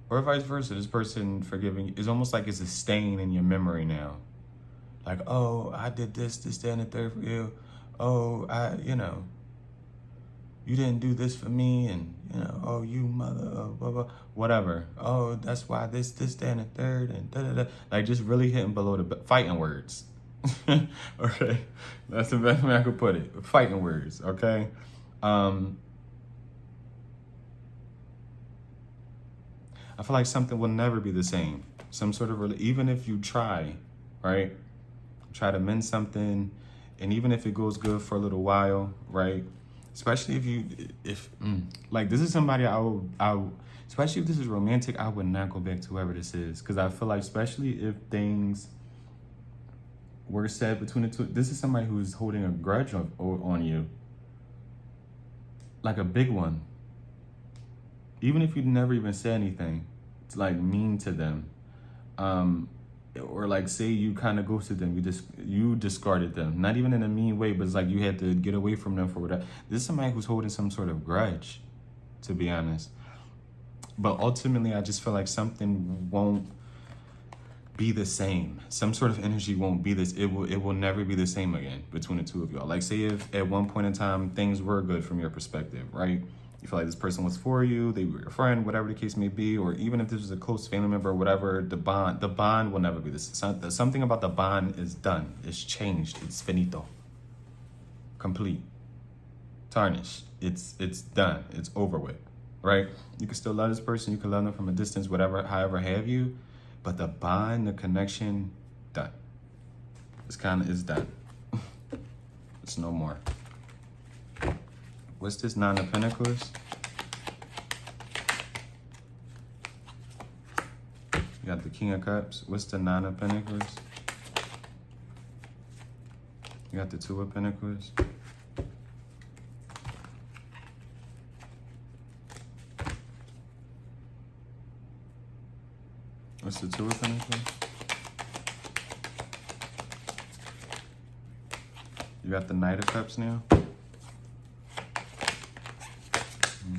Or vice versa, this person forgiving is almost like it's a stain in your memory now. Like, oh, I did this, that, and the third for you. Oh, you didn't do this for me, and oh, you mother, blah, blah, whatever. Oh, that's why this, that, and the third, and da, da, da. Like, just really hitting below the fighting words. Okay, that's the best way I could put it. Fighting words. Okay. I feel like something will never be the same. Some sort of, even if you try, right? Try to mend something, and even if it goes good for a little while, right? Especially if like this is somebody I would, especially if this is romantic, I would not go back to whoever this is. Because I feel like, especially if things were said between the two, this is somebody who's holding a grudge on you. Like a big one. Even if you never even said anything, it's like mean to them. Or like say you kind of ghosted them, you discarded them. Not even in a mean way, but it's like you had to get away from them for whatever. This is somebody who's holding some sort of grudge, to be honest. But ultimately, I just feel like something won't be the same. Some sort of energy won't be this. It will never be the same again between the two of y'all. Like say if at one point in time things were good from your perspective, right? You feel like this person was for you, they were your friend, whatever the case may be, or even if this was a close family member or whatever, the bond will never be this. Something about the bond is done. It's changed. It's finito. Complete. Tarnished. It's done. It's over with. Right? You can still love this person, you can love them from a distance, whatever, however have you, but the bond, the connection, done. It's done. It's no more. What's this 9 of Pentacles? You got the King of Cups. What's the 9 of Pentacles? You got the 2 of Pentacles. What's the 2 of Pentacles? You got the Knight of Cups now.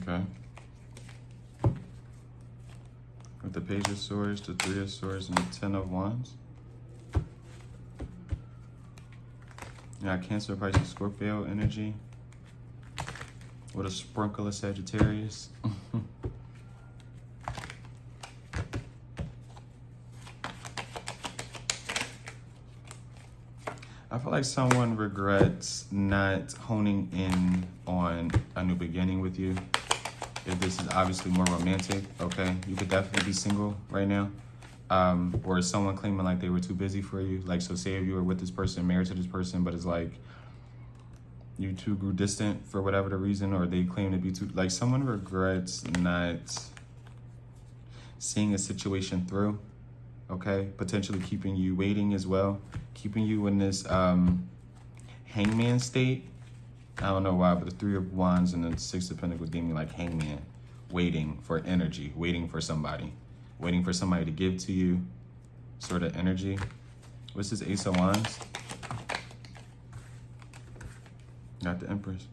Okay. With the Page of Swords, the 3 of Swords, and the 10 of Wands. You got Cancer, Pisces, Scorpio energy. With a sprinkle of Sagittarius. I feel like someone regrets not honing in on a new beginning with you. If this is obviously more romantic, okay? You could definitely be single right now. Or someone claiming like they were too busy for you. Like, so say if you were with this person, married to this person, but it's like you two grew distant for whatever the reason, or they claim to be too, like someone regrets not seeing a situation through, okay? Potentially keeping you waiting as well. Keeping you in this hangman state. I don't know why, but the 3 of Wands and the 6 of Pentacles gave me like hangman. Waiting for energy, waiting for somebody to give to you, sort of energy. What's this Ace of Wands? Got the Empress.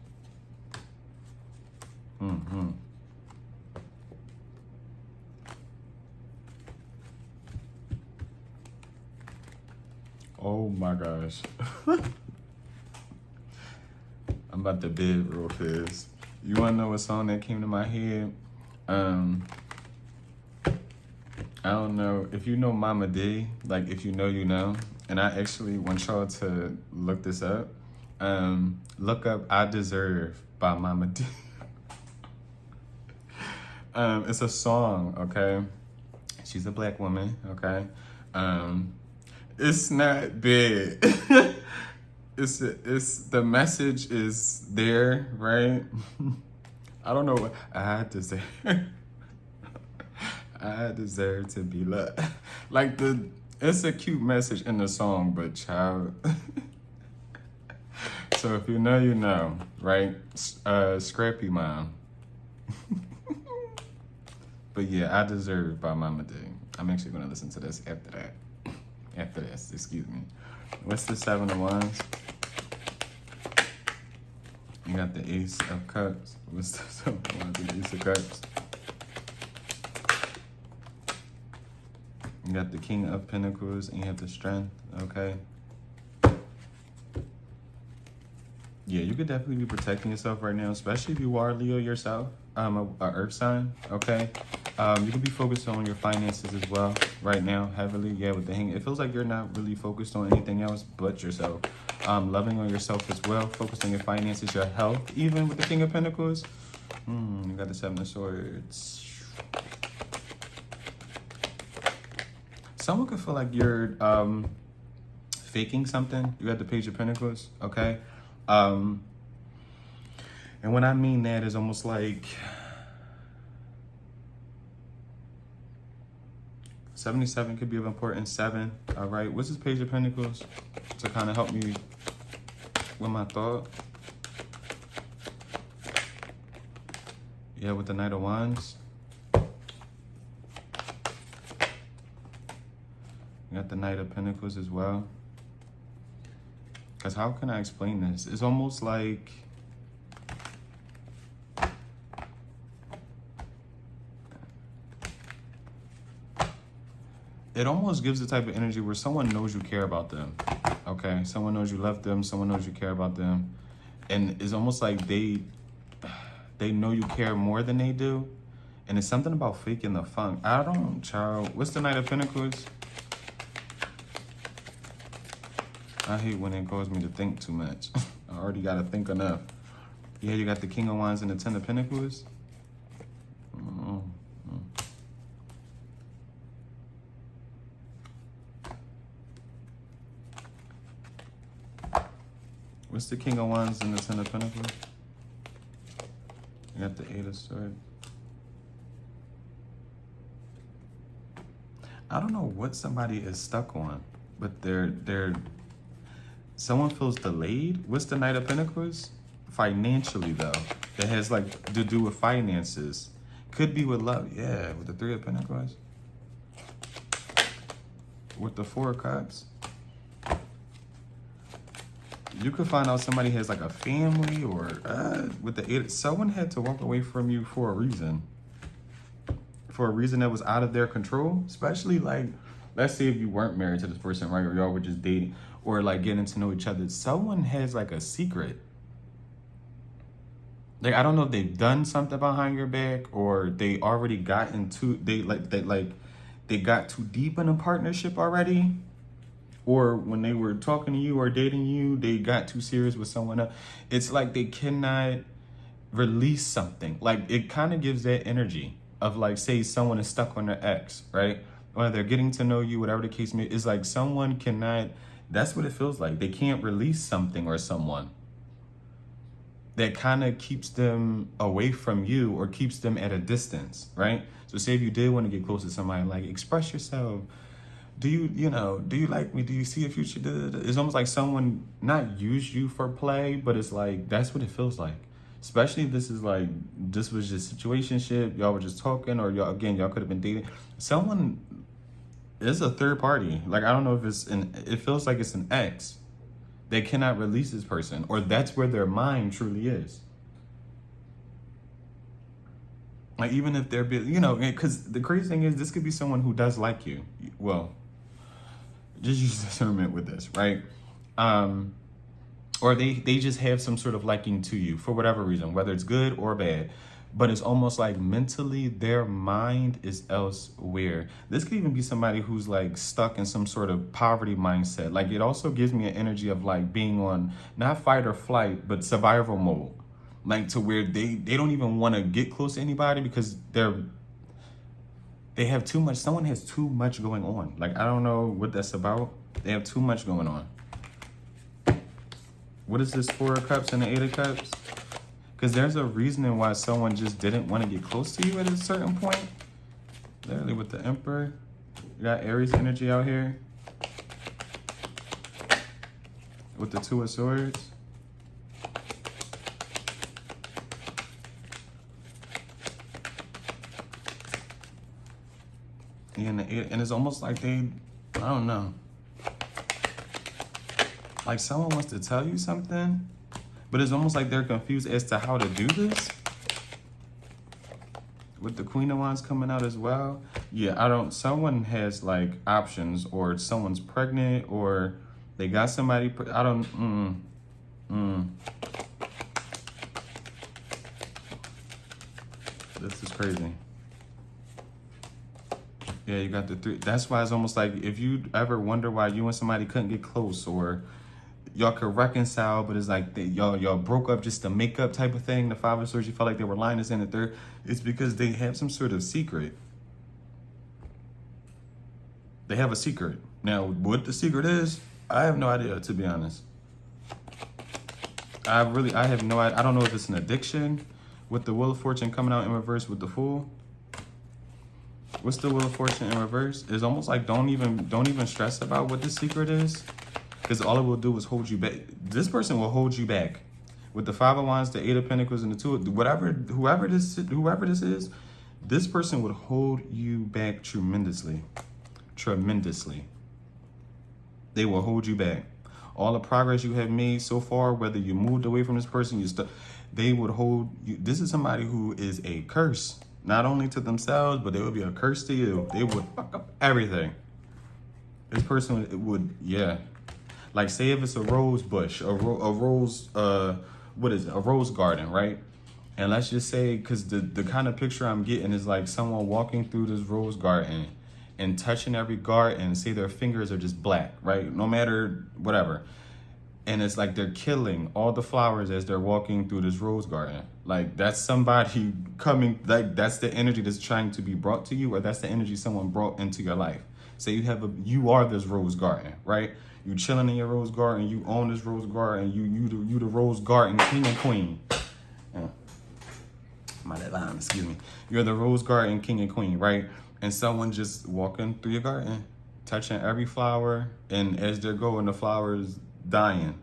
Oh my gosh. I'm about to bid real fast. You wanna know what song that came to my head? I don't know if you know Mama D, like if you know, you know. And I actually want y'all to look this up. Look up I Deserve by Mama D. It's a song, okay? She's a black woman, okay? It's not bad. It's the message is there, right? I don't know what I deserve. I deserve to be loved. Like it's a cute message in the song, but child. So if you know, you know, right? Scrappy Mom. But yeah, I Deserve by Mama D. I'm actually gonna listen to this after that. After this, excuse me. What's the 7 of Wands? You got the Ace of Cups. What's the 7 of Wands and the Ace of Cups? got the King of Pentacles and you have the Strength, okay? Yeah, you could definitely be protecting yourself right now, especially if you are Leo yourself, a earth sign, okay? You could be focused on your finances as well right now, heavily. Yeah, with the Hang. It feels like you're not really focused on anything else but yourself. Loving on yourself as well, focused on your finances, your health, even with the King of Pentacles. You got the Seven of Swords. Someone could feel like you're faking something. You got the Page of Pentacles, okay? And when I mean that, is almost like 77 could be of importance. 7, all right? What's this Page of Pentacles to kind of help me with my thought? Yeah, with the Knight of Wands. You got the Knight of Pentacles as well. Because how can I explain this? It's almost like it almost gives the type of energy where someone knows you care about them. Okay, someone knows you love them, someone knows you care about them. And it's almost like they know you care more than they do. And it's something about faking the funk. I don't, child. What's the Knight of Pentacles? I hate when it causes me to think too much. I already got to think enough. Yeah, you got the King of Wands and the Ten of Pentacles. What's the King of Wands and the Ten of Pentacles? You got the Eight of Swords. I don't know what somebody is stuck on, but someone feels delayed. What's the Knight of Pentacles? Financially, though. It has like to do with finances. Could be with love. Yeah, with the Three of Pentacles. With the Four of Cups. You could find out somebody has like a family or with the Eight. Someone had to walk away from you for a reason. For a reason that was out of their control. Especially like, let's say if you weren't married to this person, right? Or y'all were just dating or like getting to know each other. Someone has like a secret. Like, I don't know if they've done something behind your back or they already got into, they got too deep in a partnership already. Or when they were talking to you or dating you, they got too serious with someone else. It's like they cannot release something. Like, it kind of gives that energy of like, say someone is stuck on their ex, right? Or they're getting to know you, whatever the case may be. It's like someone cannot, that's what it feels like. They can't release something or someone that kind of keeps them away from you or keeps them at a distance, right? So say if you did want to get close to somebody, like express yourself. Do you like me? Do you see a future? It's almost like someone not use you for play, but it's like, that's what it feels like. Especially if this was just situationship, y'all were just talking, or y'all could have been dating. Someone is a third party. Like, I don't know if it feels like it's an ex. They cannot release this person, or that's where their mind truly is. Like, even if they're, because the crazy thing is, this could be someone who does like you. Well, just use discernment with this, right? Or they just have some sort of liking to you for whatever reason, whether it's good or bad. But it's almost like mentally their mind is elsewhere. This could even be somebody who's like stuck in some sort of poverty mindset. Like, it also gives me an energy of like being on not fight or flight, but survival mode. Like, to where they don't even want to get close to anybody because they have too much. Someone has too much going on. Like, I don't know what that's about. They have too much going on. What is this Four of Cups and the Eight of Cups? Because there's a reasoning why someone just didn't want to get close to you at a certain point. Literally with the Emperor. You got Aries energy out here. With the Two of Swords. And it's almost like I don't know. Like, someone wants to tell you something, but it's almost like they're confused as to how to do this. With the Queen of Wands coming out as well. Yeah, I don't. Someone has like options, or someone's pregnant, or they got somebody. I don't. This is crazy. Yeah, you got the three. That's why it's almost like if you ever wonder why you and somebody couldn't get close, or y'all could reconcile, but it's like y'all broke up just to make up type of thing. The Five of Swords, you felt like they were lying. This and the third. It's because they have some sort of secret. They have a secret. Now, what the secret is, I have no idea, to be honest. I have no idea. I don't know if it's an addiction with the Wheel of Fortune coming out in reverse with the Fool. What's the Wheel of Fortune in reverse? It's almost like don't even stress about what the secret is, because all it will do is hold you back. This person will hold you back. With the Five of Wands, the Eight of Pentacles, and the Two, whoever this is, this person would hold you back tremendously. Tremendously. They will hold you back. All the progress you have made so far, whether you moved away from this person, they would hold you. This is somebody who is a curse, not only to themselves, but they would be a curse to you. They would fuck up everything. This person would, yeah. Like, say if it's a rose bush, a rose, what is it? A rose garden, right? And let's just say, because the kind of picture I'm getting is like someone walking through this rose garden and touching every garden, say their fingers are just black, right? No matter whatever. And it's like they're killing all the flowers as they're walking through this rose garden. Like, that's somebody coming, like that's the energy that's trying to be brought to you, or that's the energy someone brought into your life. Say you are this rose garden, right? You chilling in your rose garden, you own this rose garden, you the rose garden king and queen. Excuse me. You're the rose garden king and queen, right? And someone just walking through your garden, touching every flower, and as they're going, the flowers dying.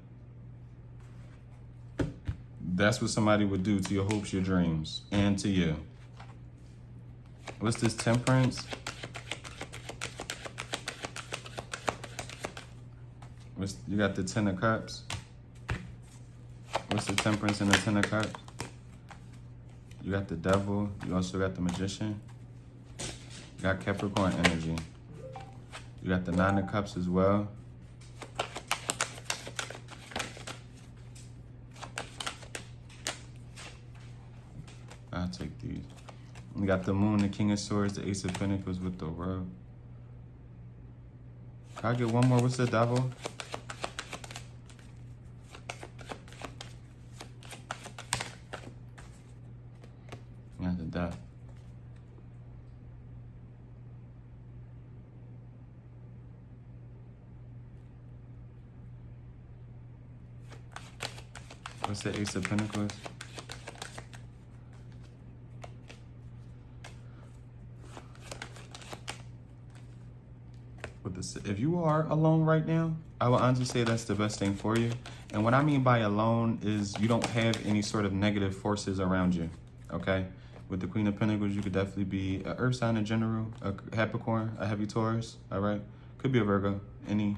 That's what somebody would do to your hopes, your dreams, and to you. What's this? Temperance? You got the Ten of Cups. What's the Temperance and the Ten of Cups? You got the Devil. You also got the Magician. You got Capricorn energy. You got the Nine of Cups as well. I'll take these. You got the Moon, the King of Swords, the Ace of Pentacles with the World. Can I get one more? What's the Devil? You got the Death. What's the Ace of Pentacles? If you are alone right now, I will honestly say that's the best thing for you. And what I mean by alone is you don't have any sort of negative forces around you, okay? With the Queen of Pentacles, you could definitely be an earth sign in general, a Capricorn, a heavy Taurus, all right? Could be a Virgo, any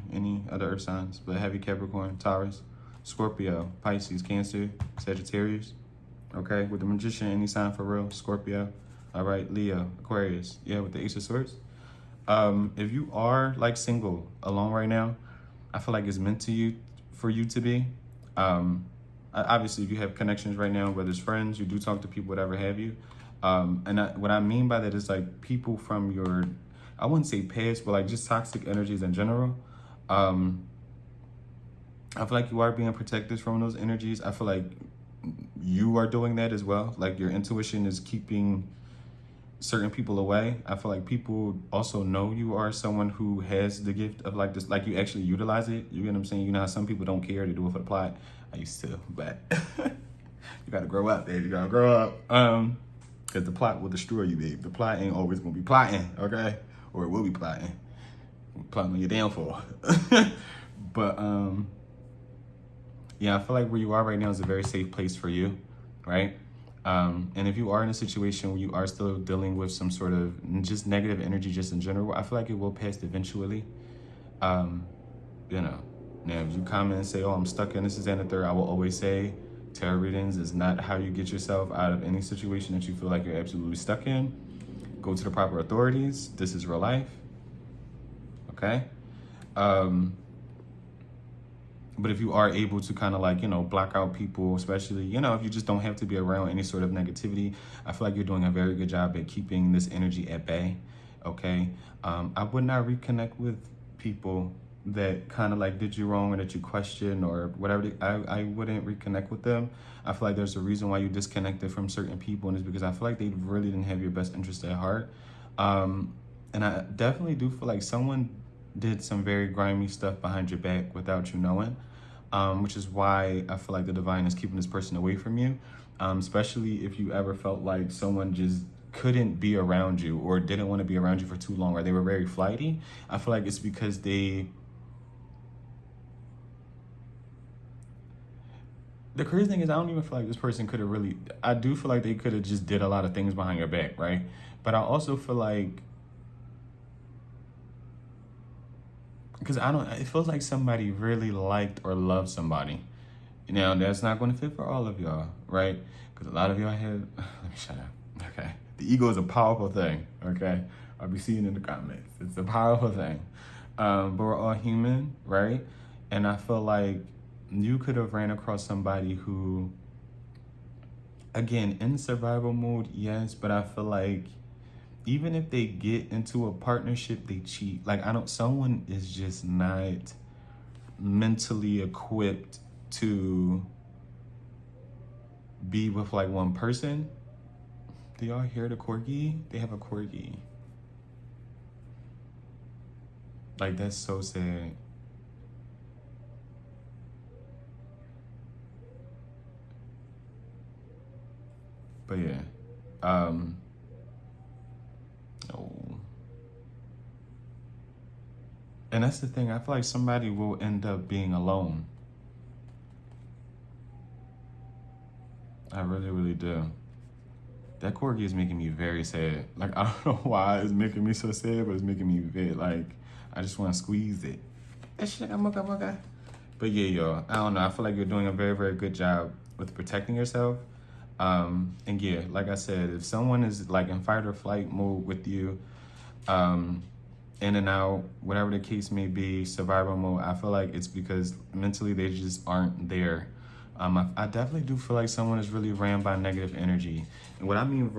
other earth signs, but heavy Capricorn, Taurus, Scorpio, Pisces, Cancer, Sagittarius, okay? With the Magician, any sign for real, Scorpio, all right? Leo, Aquarius, yeah, with the Ace of Swords. If you are like single, alone right now, I feel like it's meant for you to be. Obviously, if you have connections right now, whether it's friends, you do talk to people, whatever have you. What I mean by that is like people from your, I wouldn't say past, but like just toxic energies in general. I feel like you are being protected from those energies. I feel like you are doing that as well. Like your intuition is keeping certain people away. I feel like people also know you are someone who has the gift of like this, like you actually utilize it. You get what I'm saying? You know how some people don't care, they do it for the plot. I used to, but you gotta grow up, baby. You gotta grow up. Cause the plot will destroy you, babe. The plot ain't always gonna be plotting, okay? Or it will be plotting. Plotting on your downfall. But yeah, I feel like where you are right now is a very safe place for you, right? And if you are in a situation where you are still dealing with some sort of just negative energy just in general, I feel like it will pass eventually. You know, now if you comment and say, oh, I'm stuck in this is and the third, I will always say tarot readings is not how you get yourself out of any situation that you feel like you're absolutely stuck in. go to the proper authorities. This is real life. Okay. But if you are able to kind of like, block out people, especially, if you just don't have to be around any sort of negativity, I feel like you're doing a very good job at keeping this energy at bay. Okay. I would not reconnect with people that kind of like did you wrong or that you question or whatever. I wouldn't reconnect with them. I feel like there's a reason why you disconnected from certain people, and it's because I feel like they really didn't have your best interest at heart. And I definitely do feel like someone did some very grimy stuff behind your back without you knowing, which is why I feel like the divine is keeping this person away from you, especially if you ever felt like someone just couldn't be around you or didn't want to be around you for too long, or they were very flighty. I feel like it's because the crazy thing is, I don't even feel like this person could have really, I do feel like they could have just did a lot of things behind your back, right? But I also feel like, because it feels like somebody really liked or loved somebody. Now, that's not going to fit for all of y'all, right? Because a lot of y'all have, let me shut up, okay? The ego is a powerful thing, okay? I'll be seeing in the comments. It's a powerful thing. But we're all human, right? And I feel like you could have ran across somebody who, again, in survival mode, yes, but I feel like even if they get into a partnership, they cheat. Like, someone is just not mentally equipped to be with like one person. Do y'all hear the corgi? They have a corgi. Like, that's so sad. But yeah, oh. And that's the thing, I feel like somebody will end up being alone. I really, really do. That corgi is making me very sad. Like, I don't know why it's making me so sad, but it's making me very, like, I just want to squeeze it. But yeah, y'all, I don't know. I feel like you're doing a very, very good job with protecting yourself. And yeah, like I said, if someone is like in fight or flight mode with you, in and out, whatever the case may be, survival mode, I feel like it's because mentally they just aren't there. I definitely do feel like someone is really ran by negative energy. And what I mean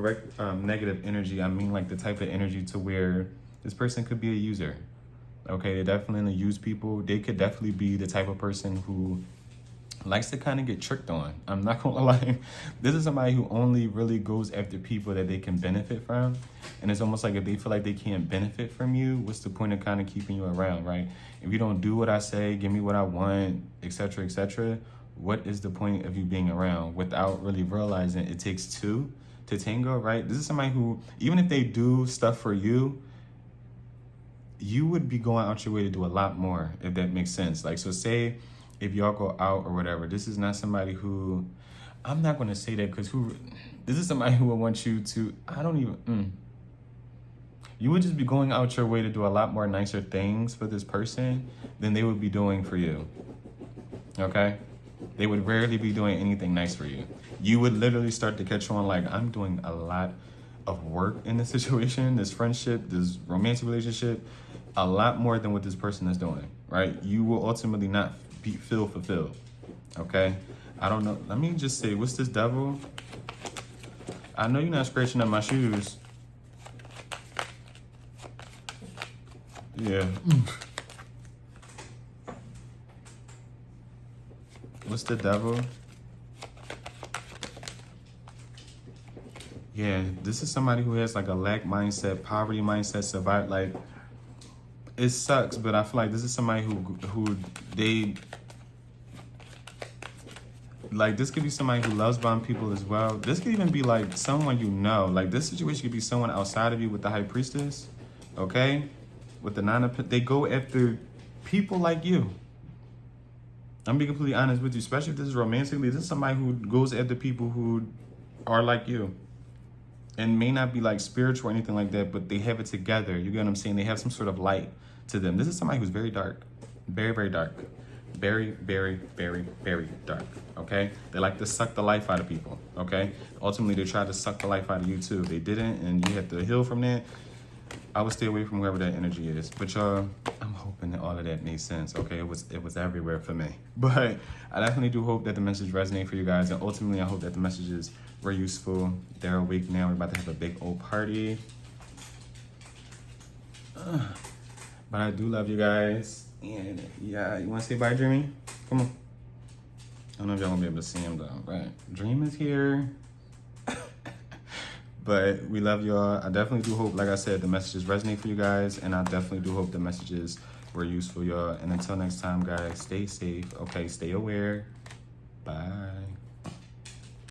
negative energy, I mean like the type of energy to where this person could be a user. Okay, they definitely use people. They could definitely be the type of person who likes to kind of get tricked on. I'm not gonna lie. This is somebody who only really goes after people that they can benefit from. And it's almost like if they feel like they can't benefit from you, what's the point of kind of keeping you around, right? If you don't do what I say, give me what I want, etc., what is the point of you being around? Without really realizing it takes two to tango, right? This is somebody who, even if they do stuff for you, you would be going out your way to do a lot more, if that makes sense. Like, so say if y'all go out or whatever, this is not somebody who, I'm not going to say that because this is somebody who would want you to, you would just be going out your way to do a lot more nicer things for this person than they would be doing for you, okay? They would rarely be doing anything nice for you. You would literally start to catch on like, I'm doing a lot of work in this situation, this friendship, this romantic relationship, a lot more than what this person is doing, right? You will ultimately not feel fulfilled, okay? I don't know. Let me just say, what's this devil? I know you're not scratching up my shoes. Yeah. What's the devil? Yeah, this is somebody who has like a lack mindset, poverty mindset, survive. Like, it sucks, but I feel like this is somebody who they, like, this could be somebody who loves bomb people as well. This could even be like someone you know. Like, this situation could be someone outside of you with the high priestess, okay? With the nine of, they go after people like you. I'm being completely honest with you, especially if this is romantically. This is somebody who goes after people who are like you. And may not be like spiritual or anything like that, but they have it together. You get what I'm saying? They have some sort of light to them. This is somebody who's very dark. Very, very dark. Very, very, very, very dark, okay? They like to suck the life out of people, okay? Ultimately, they tried to suck the life out of you too. They didn't, and you have to heal from that. I would stay away from wherever that energy is. But y'all, I'm hoping that all of that made sense, okay? It was everywhere for me. But I definitely do hope that the message resonates for you guys. And ultimately, I hope that the messages were useful. They're awake now. We're about to have a big old party. But I do love you guys. And yeah, you want to say bye, Dreamy? Come on. I don't know if y'all gonna be able to see him though, but Dream is here. But we love y'all. I definitely do hope, like I said, the messages resonate for you guys. And I definitely do hope the messages were useful, y'all. And until next time, guys, stay safe. Okay, stay aware. Bye.